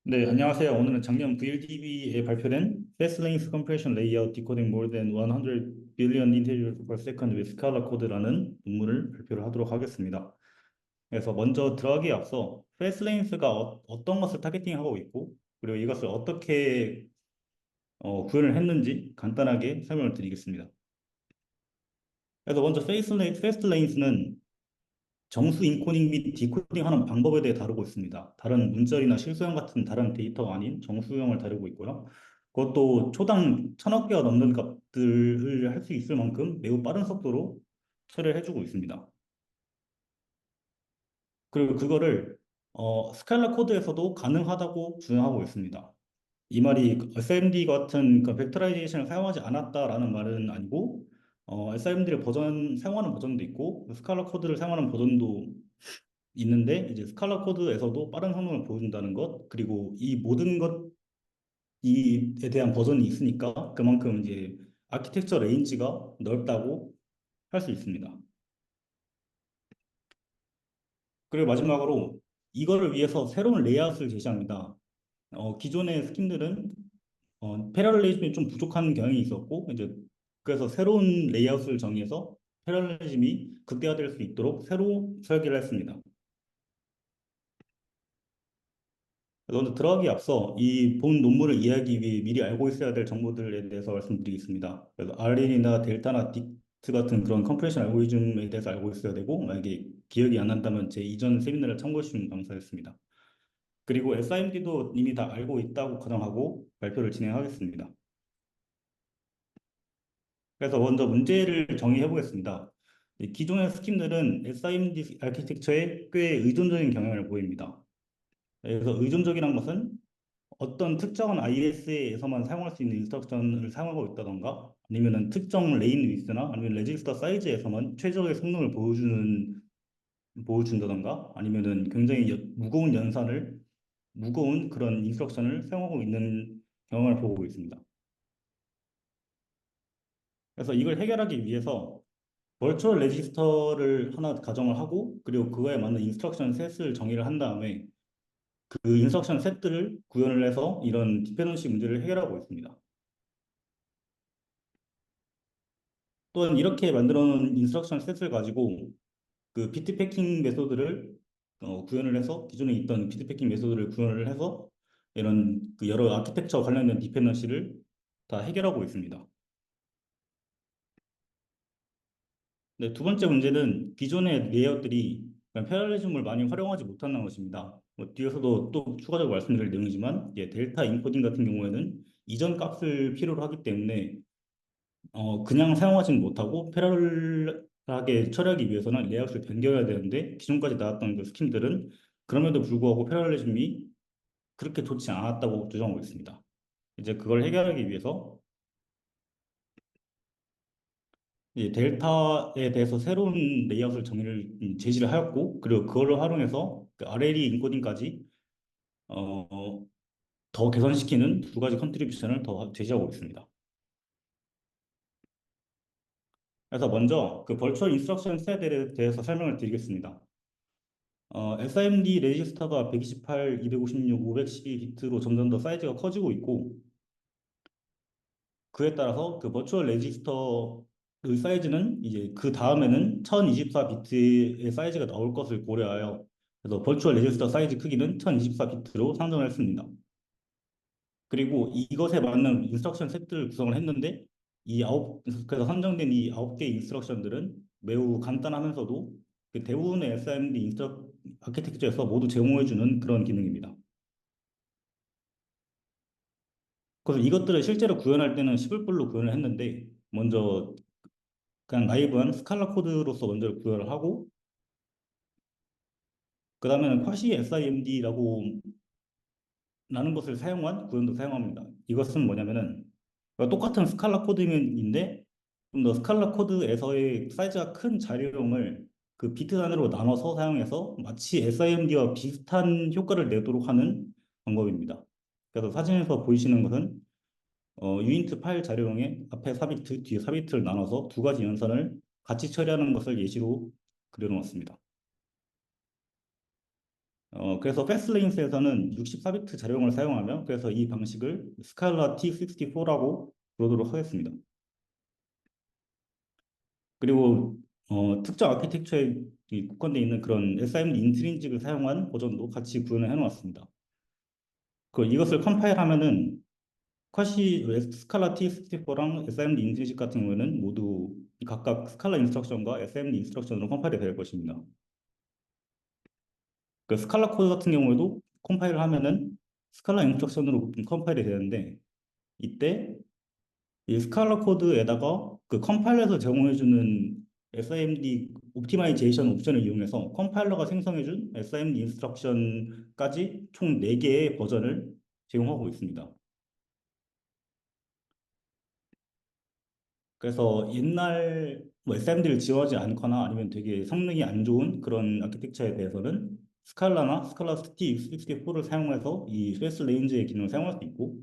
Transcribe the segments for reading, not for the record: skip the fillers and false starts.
네, 안녕하세요. 오늘은 작년 VLDB에 발표된 Fast Length Compression Layout Decoding More than 100 Billion Integers per Second with Scala Code라는 논문을 발표를 하도록 하겠습니다. 그래서 먼저 들어가기에 앞서 Fast Length가 떤 것을 타겟팅하고 있고, 그리고 이것을 어떻게 구현을 했는지 간단하게 설명을 드리겠습니다. 그래서 먼저 Fast Length는 정수 인코딩 및 디코딩 하는 방법에 대해 다루고 있습니다. 다른 문자열이나 실수형 같은 다른 데이터가 아닌 정수형을 다루고 있고요. 그것도 초당 1000억 개가 넘는 값들을 할 수 있을 만큼 매우 빠른 속도로 처리를 해주고 있습니다. 그리고 그거를 스칼라 코드에서도 가능하다고 주장하고 있습니다. 이 말이 SIMD 같은 그 벡터라이제이션을 사용하지 않았다라는 말은 아니고 SIMD를 사용하는 버전도 있고 스칼라 코드를 사용하는 버전도 있는데 이제 스칼라 코드에서도 빠른 성능을 보여준다는 것 그리고 이 모든 것이에 대한 버전이 있으니까 그만큼 이제 아키텍처 레인지가 넓다고 할 수 있습니다. 그리고 마지막으로 이거를 위해서 새로운 레이아웃을 제시합니다. 기존의 스킨들은 패러렐리즘이 좀 부족한 경향이 있었고 이제 그래서 새로운 레이아웃을 정해서 패러렐리즘이 극대화될 수 있도록 새로 설계를 했습니다. 먼저 들어가기 앞서 이 본 논문을 이해하기 위해 미리 알고 있어야 될 정보들에 대해서 말씀드리겠습니다. 그래서 RL이나 델타나 딕트 같은 그런 컴프레션 알고리즘에 대해서 알고 있어야 되고 만약에 기억이 안 난다면 제 이전 세미나를 참고해 주시면 감사하겠습니다. 그리고 SIMD도 이미 다 알고 있다고 가정하고 발표를 진행하겠습니다. 그래서 먼저 문제를 정의해 보겠습니다. 기존의 스킨들은 SIMD 아키텍처에 꽤 의존적인 경향을 보입니다. 그래서 의존적이란 것은 어떤 특정한 IS에서만 사용할 수 있는 인스트럭션을 사용하고 있다던가 아니면은 특정 레인 위스나 아니면 레지스터 사이즈에서만 최적의 성능을 보여준다던가 아니면은 굉장히 무거운 그런 인스트럭션을 사용하고 있는 경험을 보고 있습니다. 그래서 이걸 해결하기 위해서 벌추얼 레지스터를 하나 가정을 하고 그리고 그거에 맞는 인스트럭션 셋을 정의를 한 다음에 그 인스트럭션 셋들을 구현을 해서 이런 디펜던시 문제를 해결하고 있습니다. 또한 이렇게 만들어 놓은 인스트럭션 셋을 가지고 그 비트 패킹 메소드를 구현을 해서 기존에 있던 비트 패킹 메소드를 구현을 해서 이런 그 여러 아키텍처 관련된 디펜던시를 다 해결하고 있습니다. 네, 두 번째 문제는 기존의 레이아웃들이 패러렐리즘을 많이 활용하지 못한다는 것입니다. 뭐 뒤에서도 또 추가적으로 말씀드릴 내용이지만 델타 인코딩 같은 경우에는 이전 값을 필요로 하기 때문에 그냥 사용하지는 못하고 패러렐하게 처리하기 위해서는 레이아웃을 변경해야 되는데 기존까지 나왔던 그 스킨들은 그럼에도 불구하고 패러렐리즘이 그렇게 좋지 않았다고 주장하고 있습니다. 이제 그걸 해결하기 위해서 이 델타에 대해서 새로운 레이아웃을 제시를 하였고 그리고 그걸 활용해서 그 RLE 인코딩까지 어, 더 개선시키는 두 가지 컨트리뷰션을 더 제시하고 있습니다. 그래서 먼저 그 벌추얼 인스트럭션 셋에 대해서 설명을 드리겠습니다. SIMD 레지스터가 128, 256, 512비트로 점점 더 사이즈가 커지고 있고 그에 따라서 그 버추얼 레지스터의 사이즈는 이제 그 다음에는 1024비트의 사이즈가 나올 것을 고려하여 그래서 버추얼 레지스터 사이즈 크기는 1024비트로 상정을 했습니다. 그리고 이것에 맞는 인스트럭션 셋들을 구성을 했는데 그래서 선정된 이 9개 인스트럭션들은 매우 간단하면서도 그 대부분의 SIMD 아키텍처에서 모두 제공해주는 그런 기능입니다. 그래서 이것들을 실제로 구현할 때는 10불로 구현을 했는데 먼저 그냥 나이브한 스칼라 코드로서 먼저 구현을 하고 그 다음에는 쿼시 SIMD라고 라는 것을 사용한 구현도 사용합니다. 이것은 뭐냐면은 그러니까 똑같은 스칼라 코드인데 좀 더 스칼라 코드에서의 사이즈가 큰 자료용을 그 비트 단위로 나눠서 사용해서 마치 SIMD와 비슷한 효과를 내도록 하는 방법입니다. 그래서 사진에서 보이시는 것은 유인트 파일 자료용에 앞에 4비트, 뒤에 4비트를 나눠서 두 가지 연산을 같이 처리하는 것을 예시로 그려놓았습니다. 그래서 패스트레인스에서는 64비트 자료형을 사용하며 그래서 이 방식을 스칼라 T64라고 부르도록 하겠습니다. 그리고 특정 아키텍처에 국한되어 있는 그런 SIMD 인트린직을 사용한 버전도 같이 구현을 해놓았습니다. 이것을 컴파일하면은 스칼라 T64랑 SIMD 인트린직 같은 경우에는 모두 각각 스칼라 인스트럭션과 SIMD 인스트럭션으로 컴파일이 될 것입니다. 스칼라 코드 같은 경우에도 컴파일을 하면은 스칼라 인스트럭션으로 컴파일이 되는데 이때 이 스칼라 코드에다가 그 컴파일러에서 제공해주는 SIMD 옵티마이제이션 옵션을 이용해서 컴파일러가 생성해준 SIMD 인스트럭션까지 총 4개의 버전을 제공하고 있습니다. 그래서 옛날 뭐 SIMD를 지원하지 않거나 아니면 되게 성능이 안 좋은 그런 아키텍처에 대해서는 스칼라나 스칼라 T64를 사용해서 이 패스 레인지의 기능을 사용할 수 있고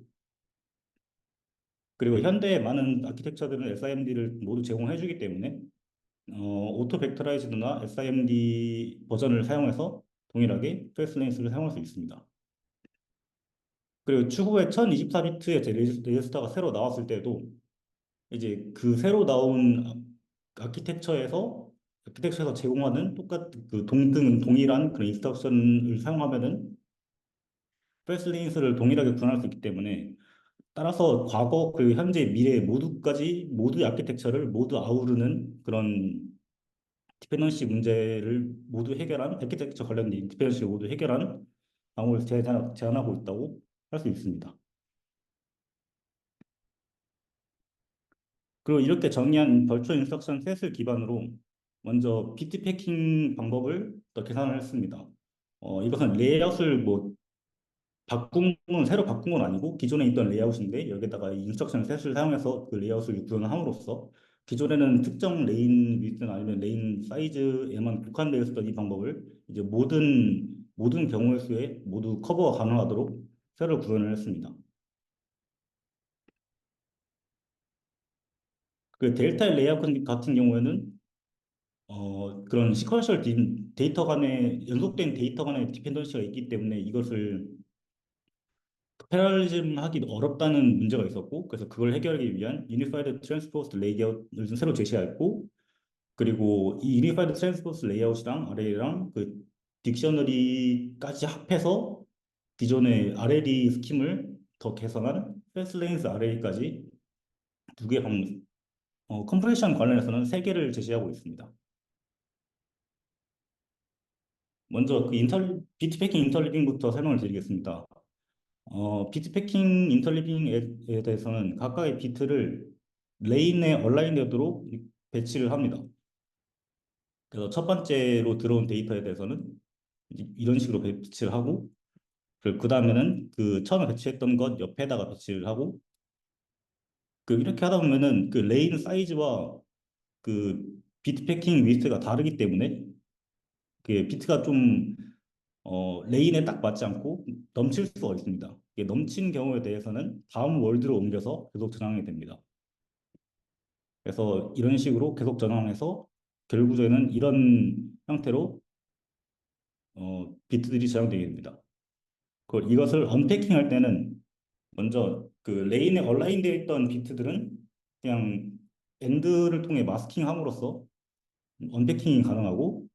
그리고 현대의 많은 아키텍처들은 SIMD를 모두 제공해주기 때문에 오토 벡터라이즈드나 SIMD 버전을 사용해서 동일하게 패스레인스를 사용할 수 있습니다. 그리고 추후에 1024비트의 레지스터가 새로 나왔을 때도 이제 그 새로 나온 아키텍처에서 제공하는 똑같은 그 동일한 그런 인스트럭션을 사용하면은 패스레인스를 동일하게 구현할 수 있기 때문에 따라서 과거 그리고 현재 미래 모두의 아키텍처를 모두 아우르는 그런 디펜던시 문제를 모두 해결한 아키텍처 관련된 디펜던시를 모두 해결한 방법을 제안하고 있다고 할 수 있습니다. 그리고 이렇게 정의한 벌처 인스트럭션 셋을 기반으로 먼저 비트 패킹 방법을 또 계산을 했습니다. 이것은 레이아웃을 뭐 새로 바꾼 건 아니고 기존에 있던 레이아웃인데 여기다가 이 인스트럭션 셋을 사용해서 그 레이아웃을 구현함으로써 기존에는 특정 레인 위드나 아니면 레인 사이즈에만 국한되어 있었던 이 방법을 이제 모든 경우의 수에 모두 커버 가능하도록 새로 구현을 했습니다. 그 델타 레이아웃 같은 경우에는 그런 시퀀셜 데이터 간의 연속된 데이터 간의 디펜던시가 있기 때문에 이것을 패러리즘 하기 어렵다는 문제가 있었고 그래서 그걸 해결하기 위한 유니파이드 트랜스포스 레이아웃을 좀 새로 제시했고 그리고 이 유니파이드 트랜스포스 레이아웃이랑 아레이랑 그 딕셔너리까지 합해서 기존의 RLE 스킴을 더 개선한 패스레인스 RLE까지 두 개 컴프레션 관련해서는 세 개를 제시하고 있습니다. 먼저 비트 패킹 인터리빙부터 설명을 드리겠습니다. 비트 패킹 인터리빙에 대해서는 각각의 비트를 레인에 얼라인되도록 배치를 합니다. 그래서 첫 번째로 들어온 데이터에 대해서는 이런 식으로 배치를 하고, 그 다음에는 그 처음에 배치했던 것 옆에다가 배치를 하고, 이렇게 하다 보면은 그 레인 사이즈와 그 비트 패킹 위스트가 다르기 때문에 그 비트가 좀 레인에 딱 맞지 않고 넘칠 수가 있습니다. 이게 넘친 경우에 대해서는 다음 월드로 옮겨서 계속 저장이 됩니다. 그래서 이런 식으로 계속 저장해서 결국에는 이런 형태로 비트들이 저장되게 됩니다. 이것을 언패킹 할 때는 먼저 그 레인에 얼라인되어 있던 비트들은 그냥 엔드를 통해 마스킹함으로써 언패킹이 가능하고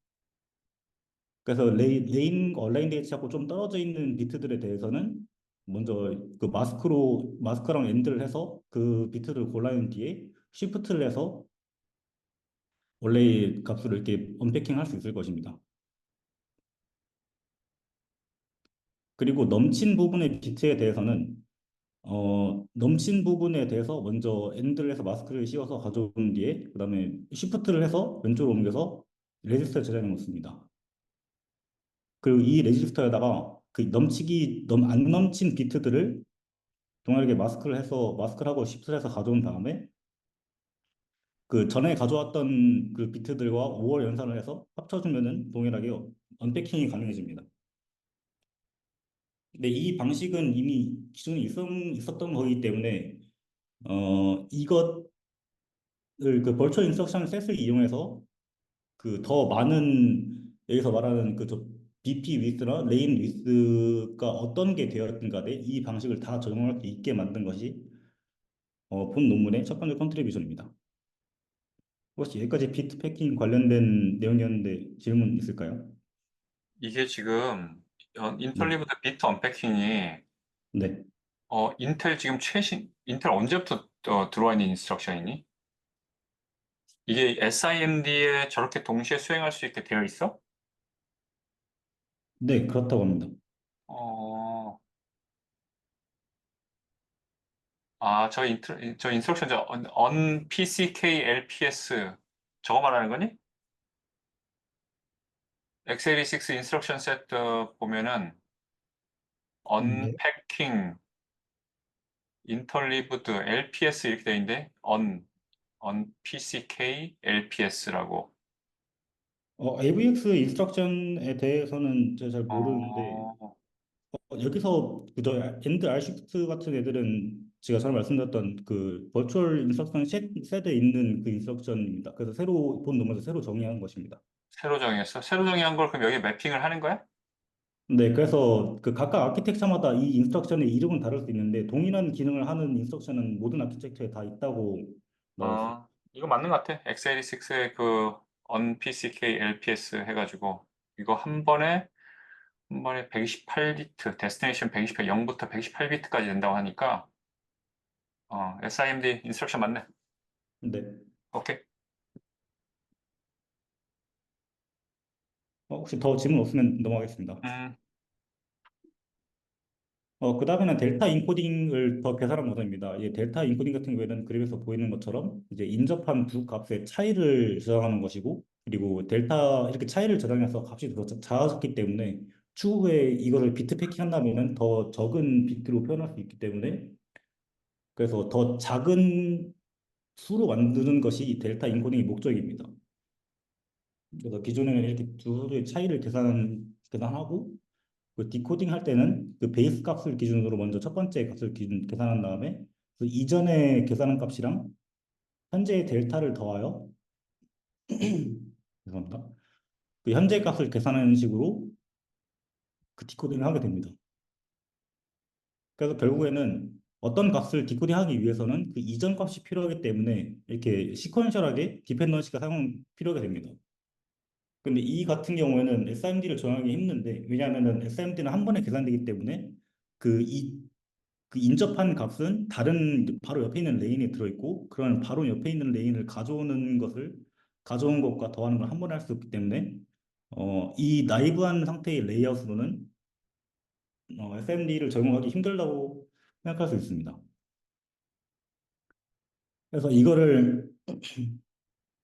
그래서 레인 얼라인되어 있지 않고 좀 떨어져 있는 비트들에 대해서는 먼저 그 마스크랑 엔드를 해서 그 비트를 골라낸 뒤에 쉬프트를 해서 원래의 값을 이렇게 언패킹 할 수 있을 것입니다. 그리고 넘친 부분에 대해서 먼저 엔드를 해서 마스크를 씌워서 가져온 뒤에 그다음에 쉬프트를 해서 왼쪽으로 옮겨서 레지스터에 저장해 놓습니다. 그리고 이 레지스터에다가 안 넘친 비트들을 동일하게 마스크를 하고 쉽트를 해서 가져온 다음에 그 전에 가져왔던 그 비트들과 5월 연산을 해서 합쳐주면은 동일하게 언패킹이 가능해집니다. 근데 이 방식은 이미 기존에 있었던 거기 때문에 이것을 그 벌처 인스트럭션 셋을 이용해서 그 더 많은 여기서 말하는 BP width나 레인 width가 어떤 게 되었든 간에 이 방식을 다 적용할 수 있게 만든 것이 본 논문의 첫 번째 컨트리뷰션입니다. 혹시 여기까지 비트 패킹 관련된 내용이었는데 질문 있을까요? 이게 지금 네. 인텔리브드 비트 언패킹이 네. 인텔 지금 인텔 언제부터 들어와 있는 인스트럭션이니? 이게 SIMD에 저렇게 동시에 수행할 수 있게 되어 있어? 네, 그렇다고 합니다. 어, 저 인스트럭션, on PCK LPS, 저거 말하는 거니? x86 인스트럭션 세트 보면은, 네. unpacking, interleaved, LPS 이렇게 돼 있는데, on PCK LPS라고. AVX 인스트럭션에 대해서는 제가 잘 모르는데 어, 여기서 그저 엔드 R6 같은 애들은 제가 전에 말씀드렸던 그 버추얼 인스트럭션 셋에 있는 그 인스트럭션입니다. 그래서 새로 본 놈에서 새로 정의한 것입니다. 새로 정의했어? 새로 정의한 걸 그럼 여기 매핑을 하는 거야? 네, 그래서 그 각각 아키텍처마다 이 인스트럭션의 이름은 다를 수 있는데 동일한 기능을 하는 인스트럭션은 모든 아키텍처에 다 있다고 나와 있습니다. 이거 맞는 것 같아. x86의 그 unpck LPS 해가지고 이거 한 번에 128비트, 데스티네이션 128, 0부터 128비트까지 된다고 하니까 SIMD 인스트럭션 맞네. 네. 오케이. 혹시 더 질문 없으면 넘어가겠습니다. 음, 그 다음에는 델타 인코딩을 더 계산한 모델입니다. 이 델타 인코딩 같은 경우에는 그림에서 보이는 것처럼 이제 인접한 두 값의 차이를 저장하는 것이고, 그리고 델타 이렇게 차이를 저장해서 값이 더 작아졌기 때문에 추후에 이거를 비트 패킹 한다면은 더 적은 비트로 표현할 수 있기 때문에 그래서 더 작은 수로 만드는 것이 이 델타 인코딩의 목적입니다. 그래서 기존에는 이렇게 두 수의 차이를 계산하고 그 디코딩 할 때는 그 베이스 값을 기준으로 먼저 첫 번째 값을 기준 계산한 다음에 그 이전에 계산한 값이랑 현재의 델타를 더하여 죄송합니다. 그 현재 값을 계산하는 식으로 그 디코딩을 하게 됩니다. 그래서 결국에는 어떤 값을 디코딩하기 위해서는 그 이전 값이 필요하기 때문에 이렇게 시퀀셜하게 디펜던시가 사용 필요하게 됩니다. 근데 이 같은 경우에는 SIMD를 정하기 힘든데 왜냐하면은 SIMD는 한 번에 계산되기 때문에 그 그 인접한 값은 다른 바로 옆에 있는 레인에 들어있고 그런 바로 옆에 있는 레인을 가져온 것과 더하는 걸 한 번에 할 수 없기 때문에 이 나이브한 상태의 레이아웃으로는 SMD를 적용하기 힘들다고 생각할 수 있습니다. 그래서 이거를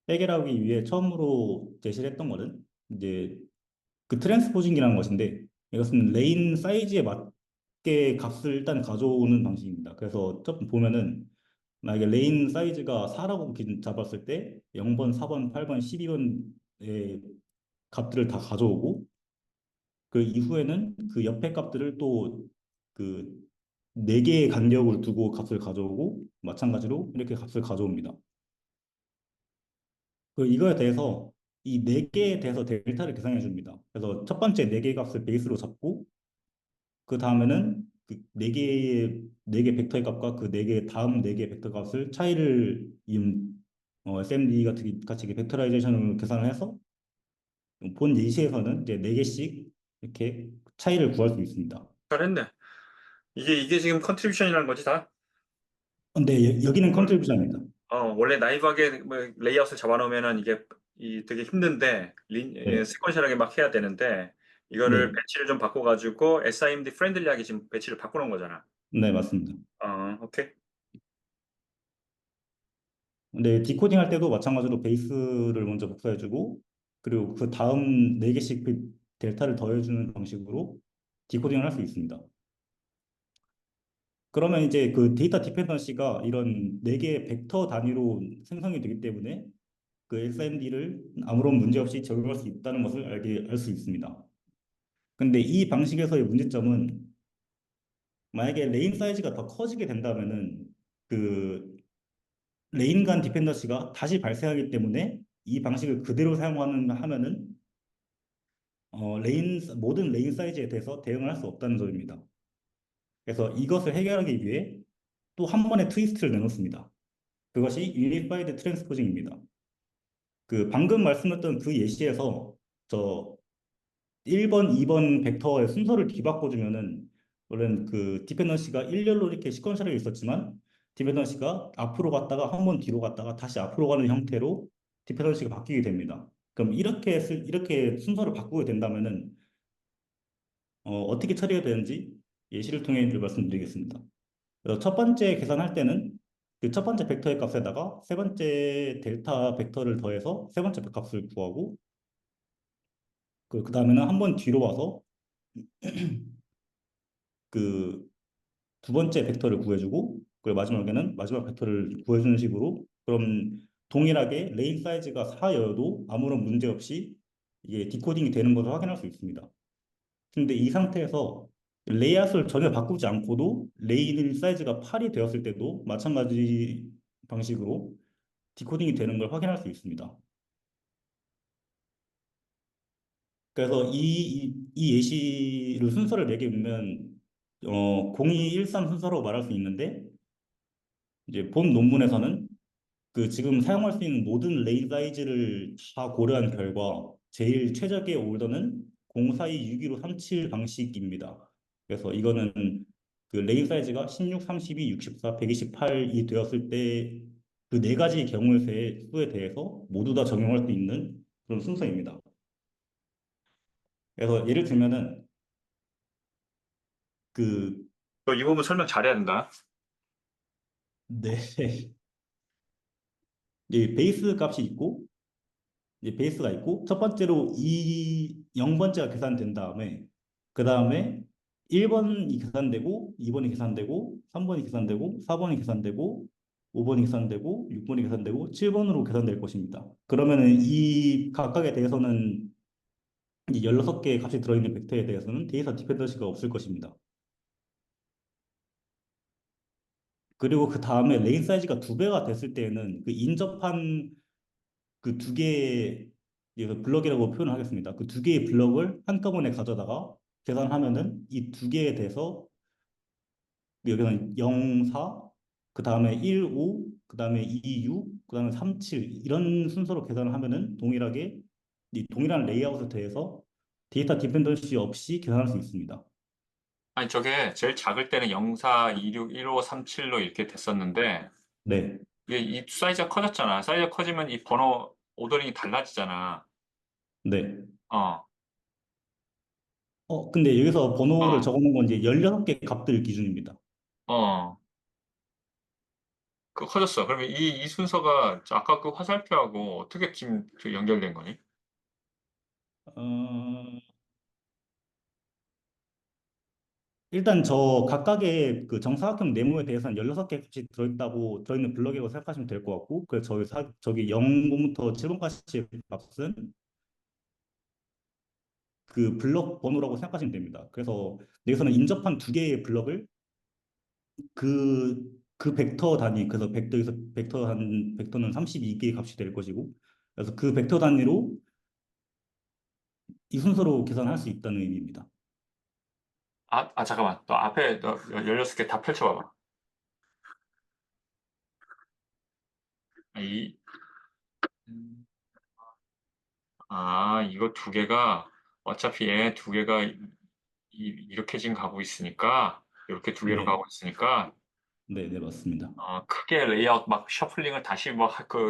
해결하기 위해 처음으로 제시를 했던 거는 이제 그 트랜스포징이라는 것인데 이것은 레인 사이즈에 맞게 값을 일단 가져오는 방식입니다. 그래서 좀 보면은 만약에 레인 사이즈가 4라고 기준 잡았을 때 0번, 4번, 8번, 12번의 값들을 다 가져오고 그 이후에는 그 옆에 값들을 또 그 4개의 간격을 두고 값을 가져오고 마찬가지로 이렇게 값을 가져옵니다. 그 이거에 대해서 이 4개에 대해서 델타를 계산해 줍니다. 그래서 첫 번째 4개 값을 베이스로 잡고 그 다음에는 그 4개 벡터의 값과 그 4개 다음 4개 벡터 값을 차이를 이은 SMD 같이 벡터라이제이션을 계산을 해서 본 예시에서는 이제 4개씩 이렇게 차이를 구할 수 있습니다. 잘했네. 이게 지금 컨트리뷰션이라는 거지, 다? 근데 여기는 컨트리뷰션입니다. 원래 나이브하게 뭐 레이아웃을 잡아놓으면은 이게 되게 힘든데 네, 세퀀셜하게 막 해야 되는데 이거를 네, 배치를 좀 바꿔가지고 SIMD 프렌들리하게 지금 배치를 바꿔놓은 거잖아. 네, 맞습니다. 오케이. 근데 디코딩 할 때도 마찬가지로 베이스를 먼저 복사해주고 그리고 그 다음 4개씩 그 델타를 더해주는 방식으로 디코딩을 할 수 있습니다. 그러면 이제 그 데이터 디펜던시가 이런 4개의 벡터 단위로 생성이 되기 때문에 그 SIMD를 아무런 문제 없이 적용할 수 있다는 것을 알 수 있습니다. 근데 이 방식에서의 문제점은 만약에 레인 사이즈가 더 커지게 된다면은 그 레인 간 디펜던시가 다시 발생하기 때문에 이 방식을 그대로 하면은 모든 레인 사이즈에 대해서 대응을 할 수 없다는 점입니다. 그래서 이것을 해결하기 위해 또 한 번의 트위스트를 내놓습니다. 그것이 유니파이드 트랜스포징입니다. 그 방금 말씀드렸던 그 예시에서 저 1번, 2번 벡터의 순서를 뒤바꿔주면은 원래는 그 디펜던시가 일렬로 이렇게 시퀀셜하게 있었지만 디펜던시가 앞으로 갔다가 한 번 뒤로 갔다가 다시 앞으로 가는 형태로 디펜던시가 바뀌게 됩니다. 그럼 이렇게 순서를 바꾸게 된다면은 어떻게 처리해야 되는지 예시를 통해 말씀드리겠습니다. 그래서 첫 번째 계산할 때는 그 첫 번째 벡터의 값에다가 세 번째 델타 벡터를 더해서 세 번째 값을 구하고 그 다음에는 한 번 뒤로 와서 그 두 번째 벡터를 구해주고 그리고 마지막에는 마지막 벡터를 구해주는 식으로 그럼 동일하게 레인 사이즈가 4여도 아무런 문제 없이 이게 디코딩이 되는 것을 확인할 수 있습니다. 근데 이 상태에서 레이아웃을 전혀 바꾸지 않고도 레인 사이즈가 8이 되었을 때도 마찬가지 방식으로 디코딩이 되는 걸 확인할 수 있습니다. 그래서 이 예시를 순서를 매기면 0213 순서로 말할 수 있는데 이제 본 논문에서는 그 지금 사용할 수 있는 모든 레이 사이즈를 다 고려한 결과 제일 최적의 올더는 0426137 방식입니다. 그래서 이거는 그 레이 사이즈가 16, 32, 64, 128이 되었을 때 그 네 가지 경우의 수에 대해서 모두 다 적용할 수 있는 그런 순서입니다. 그래서 예를 들면은 그 너 이 부분 설명 잘해야 된다. 네. 이 베이스 값이 있고 이제 베이스가 있고 첫 번째로 이 0번째가 계산된 다음에 그 다음에 1번이 계산되고 2번이 계산되고 3번이 계산되고 4번이 계산되고 5번이 계산되고 6번이 계산되고 7번으로 계산될 것입니다. 그러면은 이 각각에 대해서는 이 16개의 값이 들어있는 벡터에 대해서는 데이터 디펜던시가 없을 것입니다. 그리고 그 다음에 레인 사이즈가 두 배가 됐을 때에는 그 인접한 그 두 개의 블럭이라고 표현을 하겠습니다. 그 두 개의 블럭을 한꺼번에 가져다가 계산하면은 이 두 개에 대해서 여기는 0, 4, 그 다음에 1, 5, 그 다음에 2, 6, 그 다음에 3, 7 이런 순서로 계산을 하면은 동일하게 이 동일한 레이아웃에 대해서 데이터 디펜던시 없이 계산할 수 있습니다. 아니, 저게 제일 작을 때는 04, 26, 15, 37로 이렇게 됐었는데, 네, 이게 이 사이즈가 커졌잖아. 사이즈가 커지면 이 번호 오더링이 달라지잖아. 네. 어, 근데 여기서 번호를 어, 적어놓은 건 이제 16개 값들 기준입니다. 어. 그 커졌어. 그러면 이 순서가 아까 그 화살표하고 어떻게 지금 연결된 거니? 어, 일단 저 각각의 그 정사각형 네모에 대해서는 16개 값이 들어있는 블럭이라고 생각하시면 될 것 같고, 그래서 저기 0번부터 7번까지의 값은 그 블럭 번호라고 생각하시면 됩니다. 그래서 여기서는 인접한 두 개의 블럭을 그 벡터 단위, 그래서 벡터는 32개의 값이 될 것이고, 그래서 그 벡터 단위로 이 순서로 계산할 수 있다는 의미입니다. 잠깐만. 너 앞에 너 16개 다 펼쳐봐봐. 이, 음, 이거 두 개가, 어차피 얘 두 개가 이렇게 지금 가고 있으니까, 이렇게 두 개로 네, 가고 있으니까, 네, 네, 맞습니다. 크게 레이아웃 막 셔플링을 다시 뭐,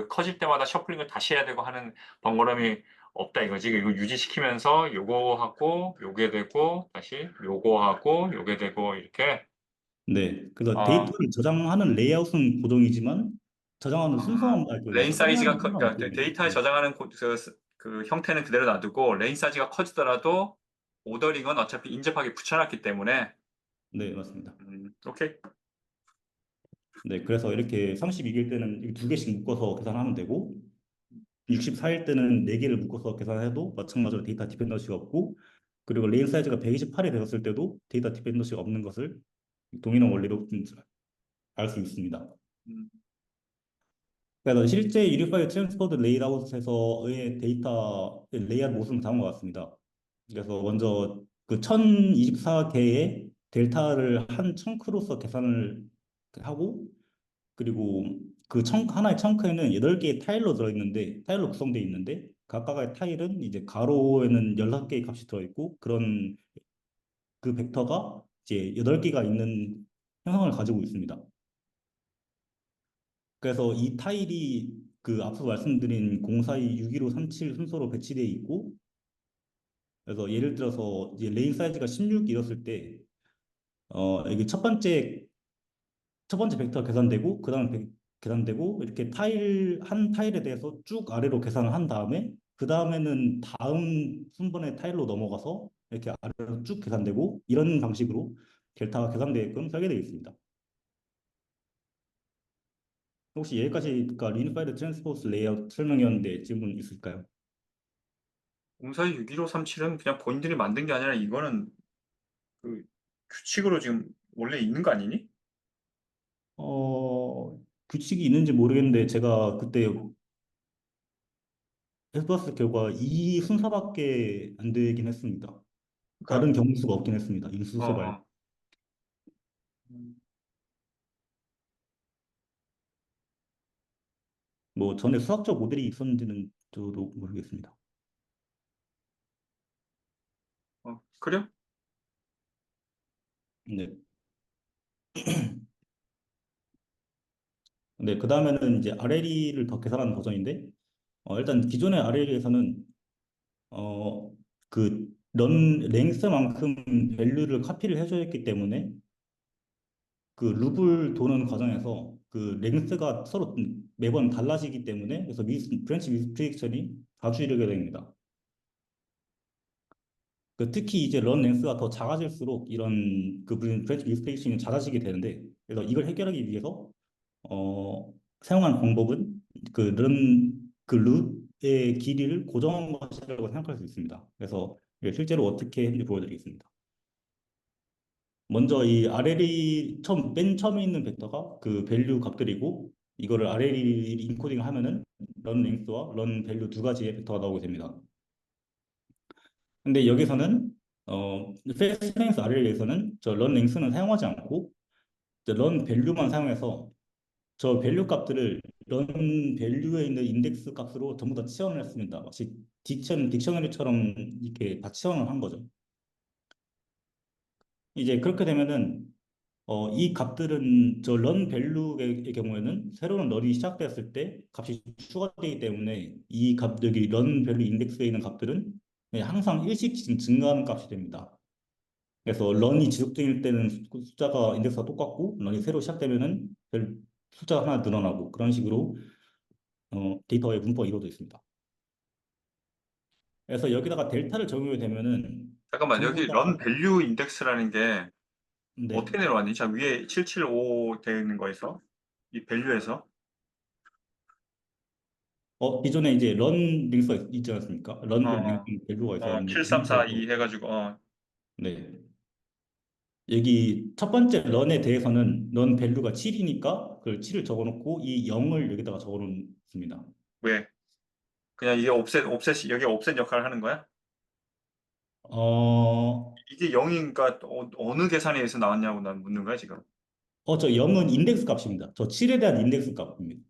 커질 때마다 셔플링을 다시 해야 되고 하는 번거로움이 없다 이거지. 이거 유지시키면서 요거 하고, 요게 되고, 다시 요거 하고, 요게 되고, 이렇게. 네, 그래서 어, 데이터를 저장하는 레이아웃은 고정이지만 저장하는 순서만, 레인 사이즈가, 처리하는 순서만 그러니까 바뀌게 됩니다. 데이터에 네, 저장하는 그 형태는 그대로 놔두고, 레인 사이즈가 커지더라도, 오더링은 어차피 인접하게 붙여놨기 때문에, 네, 맞습니다. 오케이. 네, 그래서 이렇게 32개일 때는 두 개씩 묶어서 계산하면 되고, 64일 때는 네 개를 묶어서 계산해도 마찬가지로 데이터 디펜던시가 없고, 그리고 레인 사이즈가 128이 되었을 때도 데이터 디펜던시가 없는 것을 동일한 원리로 알 수 있습니다. 음, 그래서 실제 유니파이드 트랜스포드 레이아웃에서의 데이터 레이아웃 모습은 다음과 같습니다. 그래서 먼저 그 1024개의 델타를 한 청크로서 계산을 하고, 그리고 그 하나의 청크에는 8개의 타일로 들어있는데, 타일로 구성되어 있는데, 각각의 타일은 이제 가로에는 16개의 값이 들어있고, 그런 그 벡터가 이제 8개가 있는 형상을 가지고 있습니다. 그래서 이 타일이 그 앞서 말씀드린 042-61537 순서로 배치되어 있고, 그래서 예를 들어서 이제 레인 사이즈가 16이었을 때, 이게 첫 번째 벡터 계산되고, 그 다음 계산되고, 이렇게 한 타일에 대해서 쭉 아래로 계산을 한 다음에, 그 다음에는 다음 순번의 타일로 넘어가서 이렇게 아래로 쭉 계산되고, 이런 방식으로 델타가 계산되게끔 설계되어 있습니다. 혹시 여기까지가 리니파이드 트랜스포스 레이아웃 설명이었는데 질문 있을까요? 04-61537은 그냥 본인들이 만든 게 아니라 이거는 그 규칙으로 지금 원래 있는 거 아니니? 규칙이 있는지 모르겠는데 제가 그때 해봤을 결과 이 순서밖에 안 되긴 했습니다. 그러니까 다른 경우수가 없긴 했습니다. 어, 인수수 말고. 어. 음, 뭐 전에 수학적 모델이 있었는지는 저도 모르겠습니다. 그래? 네. 네, 그 다음에는 이제 RLE를 더 개선한 버전인데, 일단 기존의 RLE에서는 어, 런 랭스만큼 밸류를 카피를 해줘야 했기 때문에 그 룹을 도는 과정에서 그 랭스가 서로 매번 달라지기 때문에 그래서 브랜치 미스프리딕션이 자주 이르게 됩니다. 특히 이제 런 랭스가 더 작아질수록 이런 그 브랜치 미스프리딕션이 잦아지게 되는데, 그래서 이걸 해결하기 위해서 사용한 방법은 그 룻의 길이를 고정한 것이라고 생각할 수 있습니다. 그래서 이게 실제로 어떻게 했는지 보여드리겠습니다. 먼저 이 RLE 맨 처음에 있는 벡터가 그 밸류 값들이고, 이거를 RLE 인코딩을 하면은 런 랭스와 런 밸류 두 가지의 벡터가 나오게 됩니다. 근데 여기서는 패스 랭스 RLE에서는 저 런 랭스는 사용하지 않고 런 밸류만 사용해서 저 밸류 값들을 런 밸류에 있는 인덱스 값으로 전부 다 치환을 했습니다. 마치 딕셔너리처럼 이렇게 다 치환을 한 거죠. 이제 그렇게 되면은 이 값들은 저 런 밸류의 경우에는 새로운 런이 시작되었을 때 값이 추가되기 때문에 이 여기 런 밸류 인덱스에 있는 값들은 그냥 항상 일씩 증가하는 값이 됩니다. 그래서 런이 지속적일 때는 숫자가 인덱스가 똑같고, 런이 새로 시작되면은 숫자가 하나 늘어나고, 그런 식으로 데이터의 분포가 이루어져 있습니다. 그래서 여기다가 델타를 적용이 되면은 잠깐만, 전부 여기 다. 런 밸류 인덱스라는 게 네. 어떻게 내려왔니? 자, 위에 775 되어 있는 거에서 이 밸류에서 기존에 이제 런 링스가 있지 않습니까? 런 링스 어, 밸류가 있었는데, 있어서. 7342 해가지고 네. 여기 첫 번째 런에 대해서는 런 밸류가 7이니까 그걸 7을 적어놓고 이 0을 여기다가 적어놓습니다. 왜? 그냥 이게 옵셋 여기 옵셋 역할을 하는 거야? 어, 이게 0인가 어느 계산에 의해서 나왔냐고 난 묻는 거야, 지금. 저 0은 인덱스 값입니다. 저 7에 대한 인덱스 값입니다.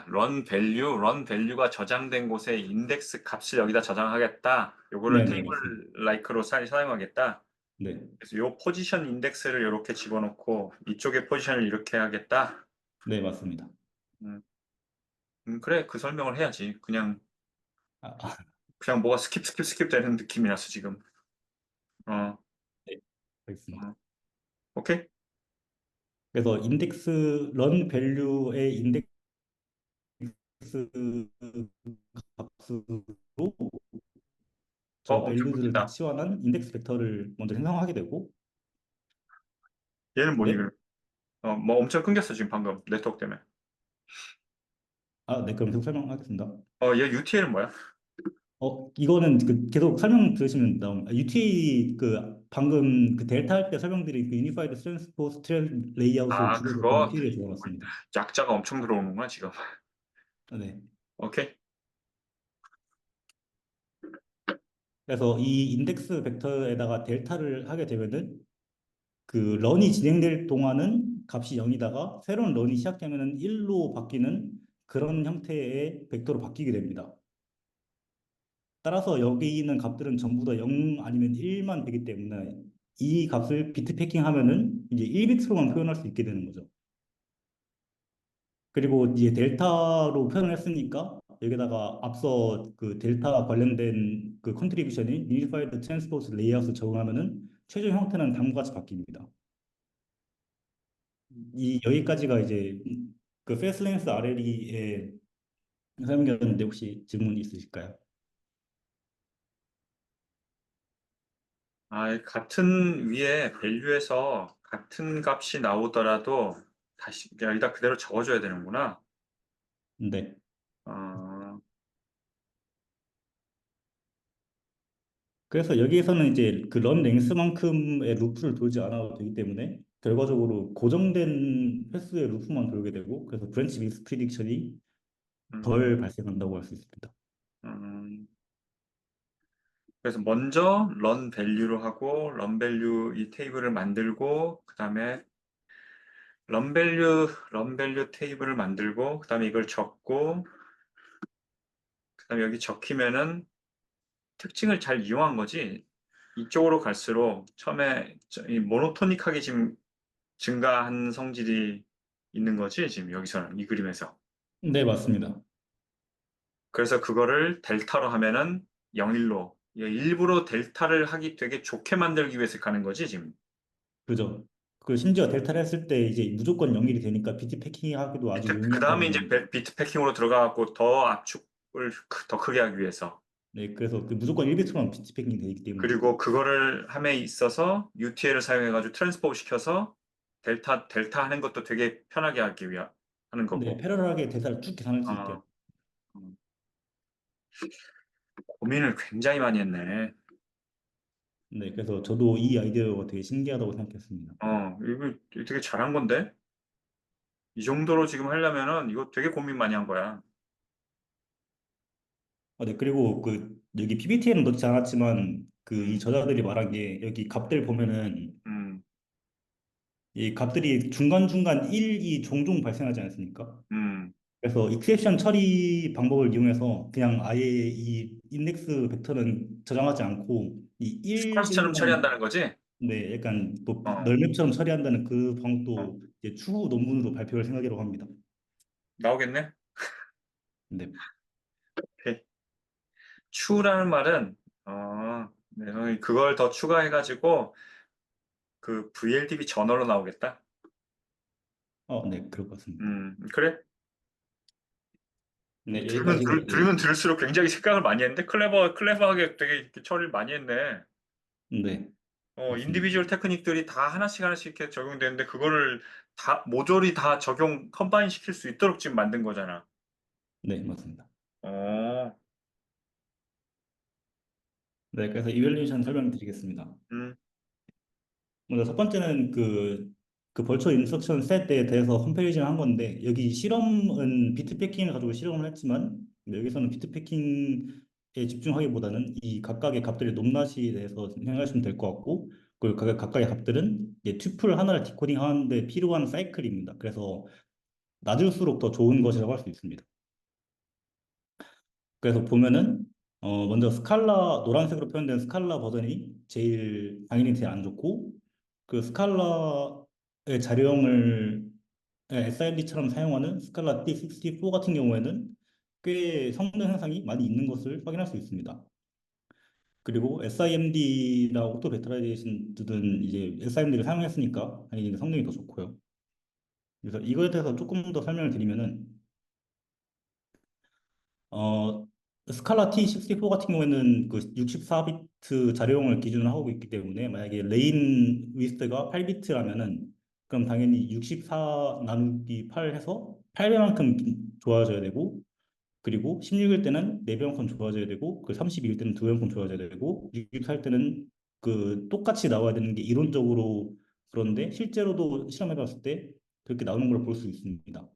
런 밸류가 저장된 곳에 인덱스 값을 여기다 저장하겠다. 요거를 네네, 맞습니다. 테이블 라이크로 사용하겠다. 네. 그래서 요 포지션 인덱스를 이렇게 집어넣고 이쪽에 포지션을 이렇게 하겠다. 네, 맞습니다. 음, 그래, 그 설명을 해야지. 아, 아, 그냥 뭐가 스킵 되는 느낌이라서 지금. 어, 네, 알겠습니다. 어, 오케이? 그래서 런 밸류의 인덱스 값으로 저 엄청 밸류들을 다 끊긴다. 치환한 인덱스 벡터를 먼저 생성하게 되고. 얘는 뭐니, 네? 그럼? 뭐 엄청 끊겼어, 지금 방금. 네트워크 때문에. 네, 그럼 계속 설명하겠습니다. 얘 UTL은 뭐야? 이거는 계속 설명 들으시면 UTA 방금 델타 할 때 설명드린 유니파이드 트랜스포스 트랜 레이아웃을 줄여서 그거 UTA에 적어놨습니다. 약자가 엄청 들어오는구나, 지금. 네. 오케이? 그래서 이 인덱스 벡터에다가 델타를 하게 되면은 그 런이 진행될 동안은 값이 0이다가 새로운 런이 시작되면은 1로 바뀌는 그런 형태의 벡터로 바뀌게 됩니다. 따라서 여기 있는 값들은 전부 다 0 아니면 1만 되기 때문에 이 값을 비트 패킹하면은 이제 1비트로만 표현할 수 있게 되는 거죠. 그리고 이제 델타로 표현을 했으니까 여기다가 앞서 그 델타 관련된 그 컨트리뷰션인 유니파이드 트랜스포스 레이아웃을 적용하면은 최종 형태는 다음과 같이 바뀝니다. 이 여기까지가 이제 그 패스랭스 RLE의 설명이었는데 혹시 질문 있으실까요? 아, 같은 위에 밸류에서 같은 값이 나오더라도 다시 여기다 그대로 적어줘야 되는구나. 네. 어, 그래서 여기에서는 이제 그 런 랭스만큼의 루프를 돌지 않아도 되기 때문에 결과적으로 고정된 횟수의 루프만 돌게 되고 그래서 브랜치 미스 프리딕션이 음, 덜 발생한다고 할 수 있습니다. 음. 그래서 먼저 런 밸류로 하고 런 밸류 이 테이블을 만들고 그다음에 런 밸류 테이블을 만들고 그다음에 이걸 적고 그다음에 여기 적히면은 특징을 잘 이용한 거지. 이쪽으로 갈수록 처음에 이 모노토닉하게 지금 증가한 성질이 있는 거지, 지금 여기서는 이 그림에서. 네, 맞습니다. 그래서 그거를 델타로 하면은 0일로 일부러 델타를 하기 되게 좋게 만들기 위해서 가는 거지, 지금. 그죠? 그 심지어 델타를 했을 때 이제 무조건 0일이 되니까 비트 패킹하기도 아주 그 용이한 다음에 이제 편입니다. 비트 패킹으로 들어가갖고 더 압축을 더 크게 하기 위해서. 네, 그래서 그 무조건 1비트만 비트 패킹이 되기 때문이죠. 그리고 그거를 함에 있어서 UTL을 사용해가지고 트랜스포 시켜서 델타 하는 것도 되게 편하게 하기 위해 하는 네, 거고. 패러럴하게 대사를 쭉 계산할 수 있게. 어, 음, 고민을 굉장히 많이 했네. 네, 그래서 저도 이 아이디어가 되게 신기하다고 생각했습니다. 이거 되게 잘한 건데? 이 정도로 지금 하려면은 이거 되게 고민 많이 한 거야. 네, 그리고 그 여기 PPT에는 넣지 않았지만 그 이 음, 저자들이 말한 게 여기 값들 보면은 음, 이 값들이 중간중간 1이 종종 발생하지 않습니까? 음. 그래서 익셉션 처리 방법을 이용해서 그냥 아예 이 인덱스 벡터는 저장하지 않고 이 스파스처럼 1들만 처리한다는 거지? 네, 약간 뭐 어, 널맵처럼 처리한다는 그 어, 방법도 이제 추후 논문으로 발표할 생각이라고 합니다. 나오겠네? 네, 오케이. 추라는 말은, 네, 그걸 더 추가해가지고 그 VLDB 저널로 나오겠다? 네, 그럴 것 같습니다. 그래? 네, 들으면, 여기까지가 이제 들으면 들을수록 굉장히 생각을 많이 했는데? 클레버하게 되게 이렇게 처리를 많이 했네. 네, 맞습니다. 인디비주얼 테크닉들이 다 하나씩 하나씩 이렇게 적용되는데, 그거를 모조리 다 컴바인 시킬 수 있도록 지금 만든 거잖아. 네, 맞습니다. 어, 네, 그래서 이밸류에이션 설명드리겠습니다. 음, 먼저 첫 번째는 그 벌처 인스트럭션 셋에 대해서 컴패리즌을 한 건데 여기 실험은 비트 패킹을 가지고 실험을 했지만 여기서는 비트 패킹에 집중하기보다는 이 각각의 값들의 높낮이에 대해서 생각하시면 될 것 같고 그리고 각각의 값들은 이제 튜플 하나를 디코딩 하는데 필요한 사이클입니다. 그래서 낮을수록 더 좋은 것이라고 할 수 있습니다. 그래서 보면은 먼저 스칼라 노란색으로 표현된 스칼라 버전이 제일 당연히 제일 안 좋고 그 스칼라의 자료형을 SIMD처럼 사용하는 스칼라 D64 같은 경우에는 꽤 성능 향상이 많이 있는 것을 확인할 수 있습니다. 그리고 SIMD나 오토 베터라이제이션들은 이제 SIMD를 사용했으니까 당연히 성능이 더 좋고요. 그래서 이거에 대해서 조금 더 설명을 드리면은 어, 스칼라 T64 같은 경우에는 그 64비트 자료용을 기준으로 하고 있기 때문에 만약에 레인 위스가 8비트라면은 그럼 당연히 64 나누기 8 해서 8배만큼 좋아져야 되고 그리고 16일 때는 4배만큼 좋아져야 되고 그 32일 때는 2배만큼 좋아져야 되고 64일 때는 그 똑같이 나와야 되는 게 이론적으로 그런데 실제로도 실험해 봤을 때 그렇게 나오는 걸 볼 수 있습니다.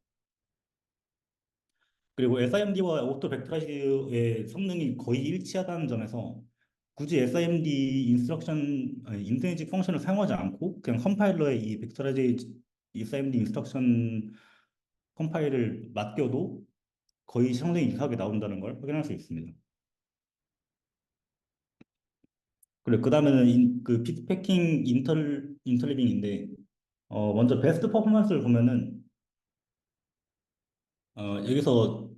그리고 SIMD와 오토 벡터라이즈의 성능이 거의 일치하다는 점에서 굳이 SIMD 인스트럭션, 아니, 인트리직 펑션을 사용하지 않고 그냥 컴파일러에 이 벡터라이즈 SIMD 인스트럭션 컴파일을 맡겨도 거의 성능이 이상하게 나온다는 걸 확인할 수 있습니다. 그리고 그 다음에는 그 피트패킹 인터리빙인데 먼저 베스트 퍼포먼스를 보면은 여기서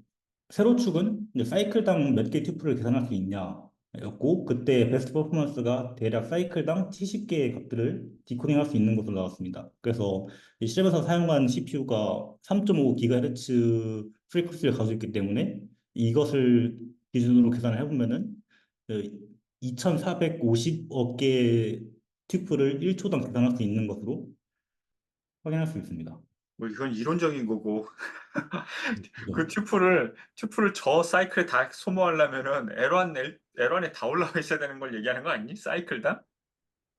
세로 축은 이제 사이클당 몇 개 튜플을 계산할 수 있냐였고 그때 베스트 퍼포먼스가 대략 사이클당 70개의 값들을 디코딩할 수 있는 것으로 나왔습니다. 그래서 이 시험에서 사용한 CPU가 3.5GHz 프리퀀시를 가지고 있기 때문에 이것을 기준으로 계산을 해보면은 2,450억 개의 튜플을 1초당 계산할 수 있는 것으로 확인할 수 있습니다. 뭐 이건 이론적인 거고. 그 그죠? 튜플을 저 사이클에 다 소모하려면은 L1에 다 올라와 있어야 되는 걸 얘기하는 거 아니니? 사이클당?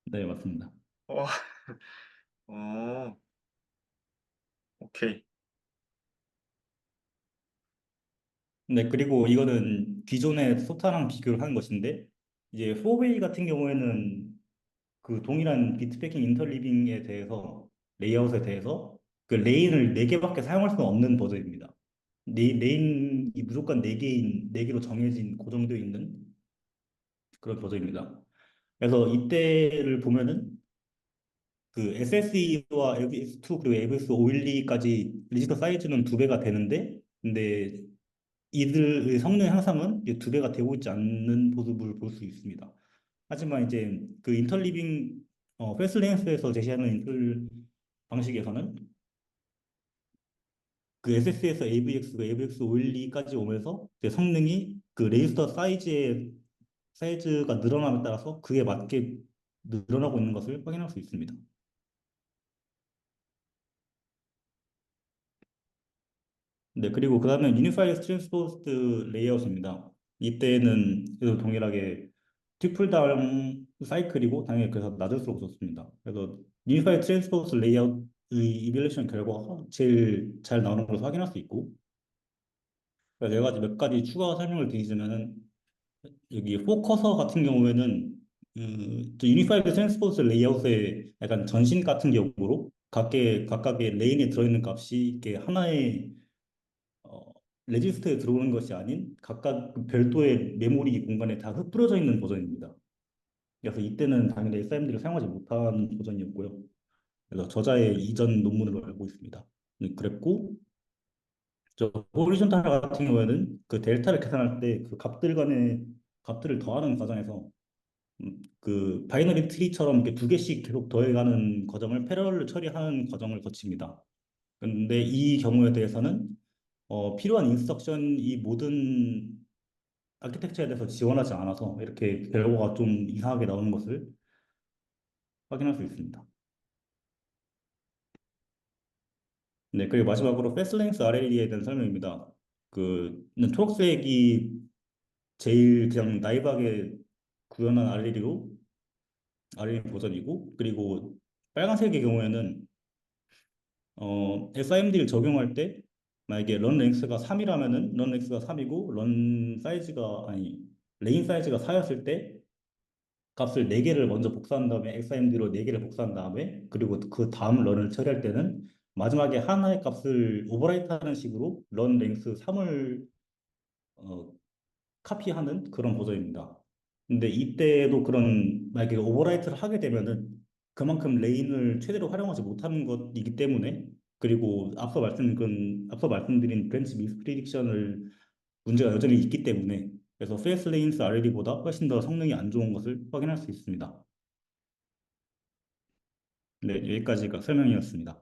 네, 맞습니다. 어, 어, 오케이. 네, 그리고 이거는 기존의 소타랑 비교를 하는 것인데, 이제 후웨이 같은 경우에는 그 동일한 비트패킹 인터리빙에 대해서, 레이아웃에 대해서 그 레인을 4개밖에 사용할 수는 없는 버전입니다. 레인이 무조건 4개인, 4개로 정해진, 고정되어 있는 그런 버전입니다. 그래서 이때를 보면은 그 SSE와 AVX2 그리고 AVX512까지 리지스터 사이즈는 2배가 되는데, 근데 이들의 성능 향상은 이제 2배가 되고 있지 않는 모습을 볼 수 있습니다. 하지만 이제 그 인터리빙 패스트랭스에서 제시하는 인텔 방식에서는 그 SS에서 AVX, AVX 512까지 오면서 이제 성능이 그 레지스터 사이즈가 늘어남에 따라서 그에 맞게 늘어나고 있는 것을 확인할 수 있습니다. 네, 그리고 그 다음에 유니파이드 트랜스포스드 레이아웃입니다. 이때는 그래도 동일하게 튜플당 사이클이고 당연히 그래서 낮을수록 좋습니다. 그래서 유니파이드 트랜스포스 레이아웃의 이밸리에이션 결과가 제일 잘 나오는 것을 확인할 수 있고 그래서 몇 가지 추가 설명을 드리자면은 여기 포커서 같은 경우에는 유니파이드 트랜스포스 레이아웃의 약간 전신 같은 경우로 각각의 레인에 들어있는 값이 이렇게 하나의 어, 레지스터에 들어오는 것이 아닌 각각 그 별도의 메모리 공간에 다 흩뿌려져 있는 버전입니다. 그래서 이때는 당연히 SIMD를 사용하지 못한 버전이었고요. 그래서 저자의 이전 논문으로 알고 있습니다. 그랬고 저 호리존탈 같은 경우에는 그 델타를 계산할 때 그 값들 간의 값들을 더하는 과정에서 그 바이너리 트리처럼 이렇게 2개씩 계속 더해가는 과정을 패러렐로 처리하는 과정을 거칩니다. 근데 이 경우에 대해서는 필요한 인스트럭션이 모든 아키텍처에 대해서 지원하지 않아서 이렇게 결과가 좀 이상하게 나오는 것을 확인할 수 있습니다. 네, 그리고 마지막으로 패스트랭스 RLE에 대한 설명입니다. 초록색이 제일 그냥 나이브하게 구현한 RLE 버전이고, 그리고 빨간색의 경우에는 SIMD를 적용할 때 만약에 런 랭스가 3이라면은 런 랭스가 3이고 레인 사이즈가 4였을 때 값을 4개를 먼저 복사한 다음에 XIMD로 4개를 복사한 다음에 그리고 그 다음 런을 처리할 때는 마지막에 하나의 값을 오버라이트하는 식으로 런 랭스 3을 카피하는 그런 버전입니다. 근데 이때도 만약에 오버라이트를 하게 되면은 그만큼 레인을 최대로 활용하지 못하는 것이기 때문에 그리고 앞서 말씀드린 브랜치 미스프리딕션을 문제가 여전히 있기 때문에 그래서 패스트레인스 RLE보다 훨씬 더 성능이 안 좋은 것을 확인할 수 있습니다. 네, 여기까지가 설명이었습니다.